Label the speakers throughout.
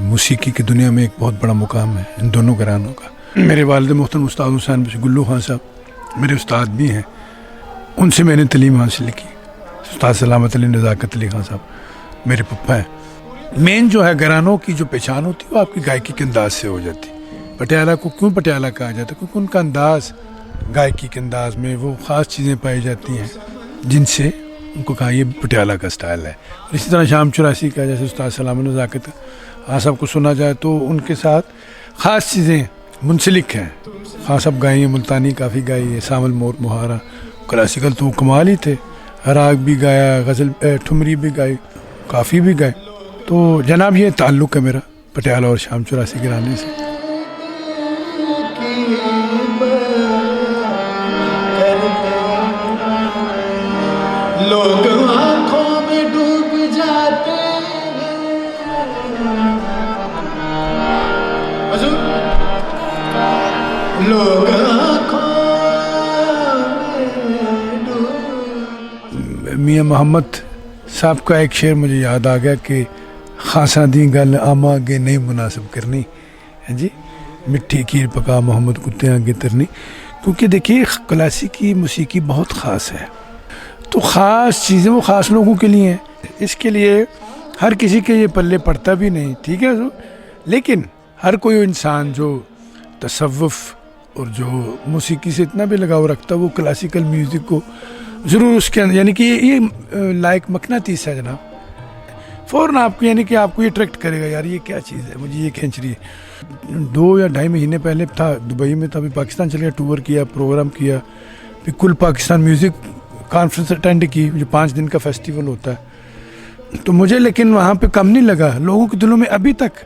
Speaker 1: موسیقی کی دنیا میں ایک بہت بڑا مقام ہے ان دونوں گھرانوں کا۔ میرے والد محترم استاد حسین بشیر گلو خان صاحب میرے استاد بھی ہیں، ان سے میں نے تعلیم حاصل کی۔ استاد سلامت علی نزاکت علی خان صاحب میرے پپا ہیں۔ مین جو ہے گھرانوں کی جو پہچان ہوتی ہے وہ آپ کی گائیکی کے انداز سے ہو جاتی ہے۔ پٹیالہ کو کیوں پٹیالہ کہا جاتا ہے؟ کیونکہ ان کا انداز گائیکی کے انداز میں وہ خاص چیزیں پائی جاتی ہیں جن سے ان کو کہا یہ پٹیالہ کا سٹائل ہے۔ اور اسی طرح شام چوراسی کا جیسے استاد سلامت نزاکت خان صاحب کو سنا جائے تو ان کے ساتھ خاص چیزیں منسلک ہیں۔ خان صاحب گائی ہیں، ملتانی کافی گائی ہے، سامل مور مہارا، کلاسیکل تو کمال ہی تھے، راگ بھی گایا، غزل ٹھمری بھی گائی، کافی بھی گائے۔ تو جناب یہ تعلق ہے میرا پٹیالہ اور شام چوراسی گھرانے سے۔
Speaker 2: لوگ آنکھوں میں ڈوب جاتے لوگ
Speaker 1: میاں محمد صاحب کا ایک شعر مجھے یاد آ گیا کہ خاصا دی گل آما آگے نہیں مناسب کرنی ہے جی، مٹھی کھیر پکا محمد کتے آگے ترنی۔ کیونکہ دیکھیے کلاسیکی موسیقی بہت خاص ہے، تو خاص چیزیں وہ خاص لوگوں کے لیے ہیں، اس کے لیے ہر کسی کے یہ پلے پڑتا بھی نہیں، ٹھیک ہے۔ لیکن ہر کوئی انسان جو تصوف اور جو موسیقی سے اتنا بھی لگاؤ رکھتا ہے وہ کلاسیکل میوزک کو ضرور اس کے اندر، یعنی کہ یہ لائک مقناطیس ہے جناب، فوراً آپ کو یعنی کہ آپ کو یہ اٹریکٹ کرے گا، یار یہ کیا چیز ہے، مجھے یہ کھینچ رہی ہے۔ 2 یا 2.5 مہینے پہلے تھا دبئی میں، تھا ابھی پاکستان چلے گیا، ٹور کیا، پروگرام کیا، پھر کل پاکستان میوزک کانفرنس اٹینڈ کی جو 5 دن کا فیسٹیول ہوتا ہے۔ تو مجھے لیکن وہاں پہ کم نہیں لگا، لوگوں کے دلوں میں ابھی تک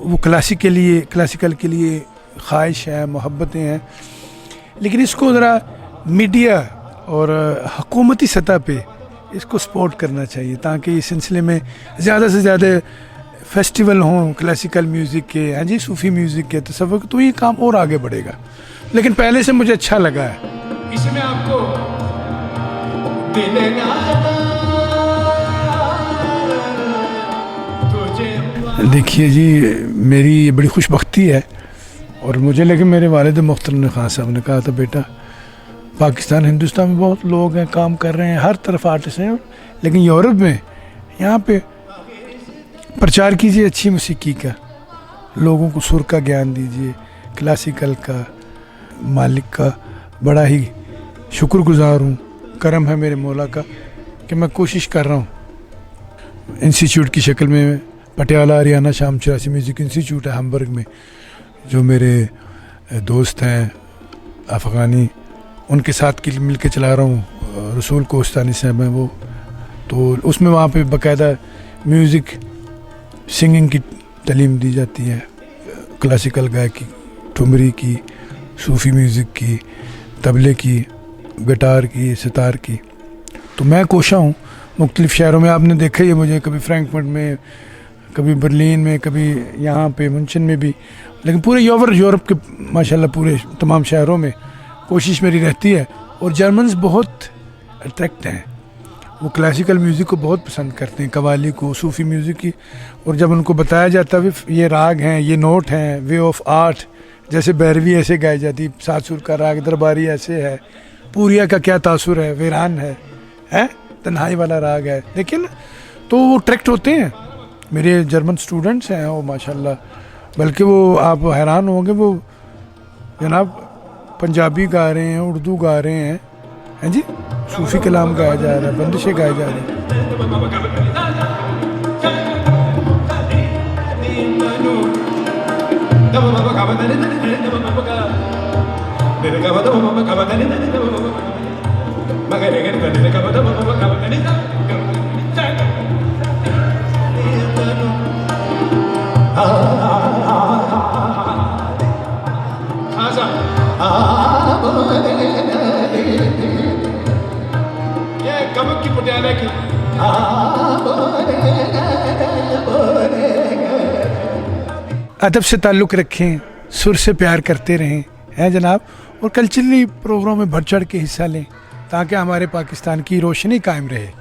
Speaker 1: وہ کلاسیکل کے لیے خواہش ہے، محبتیں ہیں۔ لیکن اس کو ذرا میڈیا اور حکومتی سطح پہ اس کو سپورٹ کرنا چاہیے تاکہ اس سلسلے میں زیادہ سے زیادہ فیسٹیول ہوں کلاسیکل میوزک کے، ہاں جی، صوفی میوزک کے، تصوف، تو یہ کام اور آگے بڑھے گا۔ لیکن پہلے سے مجھے اچھا لگا ہے۔
Speaker 2: اس میں آپ کو
Speaker 1: دیکھیے جی میری یہ بڑی خوش بختی ہے، اور مجھے لیکن میرے والد محترم خان صاحب نے کہا تھا بیٹا پاکستان ہندوستان میں بہت لوگ ہیں، کام کر رہے ہیں، ہر طرف آرٹسٹ ہیں، لیکن یورپ میں یہاں پہ پرچار کیجیے اچھی موسیقی کا، لوگوں کو سر کا گیان دیجیے، کلاسیکل کا، مالک کا بڑا ہی شکر گزار ہوں، کرم ہے میرے مولا کا کہ میں کوشش کر رہا ہوں انسٹیٹیوٹ کی شکل میں، پٹیالہ ہریانہ شام چوراسی میوزک انسٹیٹیوٹ ہے ہمبرگ میں، جو میرے دوست ہیں افغانی، ان کے ساتھ مل کے چلا رہا ہوں، رسول کوستانی صاحب ہیں وہ، تو اس میں وہاں پہ باقاعدہ میوزک سنگنگ کی تعلیم دی جاتی ہے، کلاسیکل گائیکی، ٹھمری کی، صوفی میوزک کی، طبلے کی، گٹار کی، ستار کی۔ تو میں کوشاں ہوں مختلف شہروں میں، آپ نے دیکھا ہی ہے مجھے، کبھی فرینکفرٹ میں، کبھی برلین میں، کبھی یہاں پہ منشن میں بھی، لیکن پورے یورپ کے ماشاءاللہ پورے تمام شہروں میں کوشش میری رہتی ہے۔ اور جرمنز بہت اٹریکٹ ہیں، وہ کلاسیکل میوزک کو بہت پسند کرتے ہیں، قوالی کو، صوفی میوزک کی، اور جب ان کو بتایا جاتا ہے یہ راگ ہیں، یہ نوٹ ہیں، وے آف آرٹ، جیسے بیروی ایسے گائی جاتی، 7 سر کا راگ درباری ایسے ہے، پوریا کا کیا تاثر ہے، ویران ہے، تنہائی والا راگ ہے، دیکھیں نا، تو وہ اٹریکٹ ہوتے ہیں۔ میرے جرمن اسٹوڈنٹس ہیں وہ ماشاءاللہ، بلکہ وہ آپ حیران ہوں گے، وہ جناب پنجابی گا رہے ہیں، اردو گا رہے ہیں، ہیں جی، صوفی کلام گایا جا رہا ہے، بندشیں گائے جا رہی ہیں۔ ادب سے تعلق رکھیں، سر سے پیار کرتے رہیں، ہیں جناب، اور کلچرلی پروگرام میں بڑھ چڑھ کے حصہ لیں، تاکہ ہمارے پاکستان کی روشنی قائم رہے.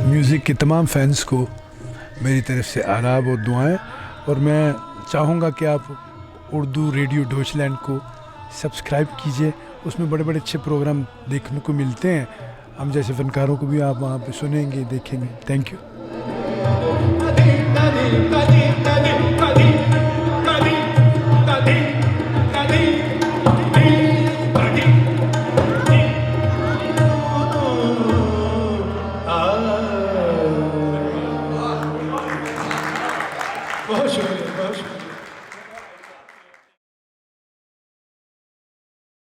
Speaker 1: میوزک کے تمام فینس کو میری طرف سے آداب اور دعائیں, اور میں چاہوں گا کہ آپ اردو ریڈیو ڈوچ لینڈ کو سبسکرائب کیجئے. اس میں بڑے بڑے اچھے پروگرام دیکھنے کو ملتے ہیں. ہم جیسے فنکاروں کو بھی آپ وہاں پہ سنیں گے, دیکھیں گے. Thank you.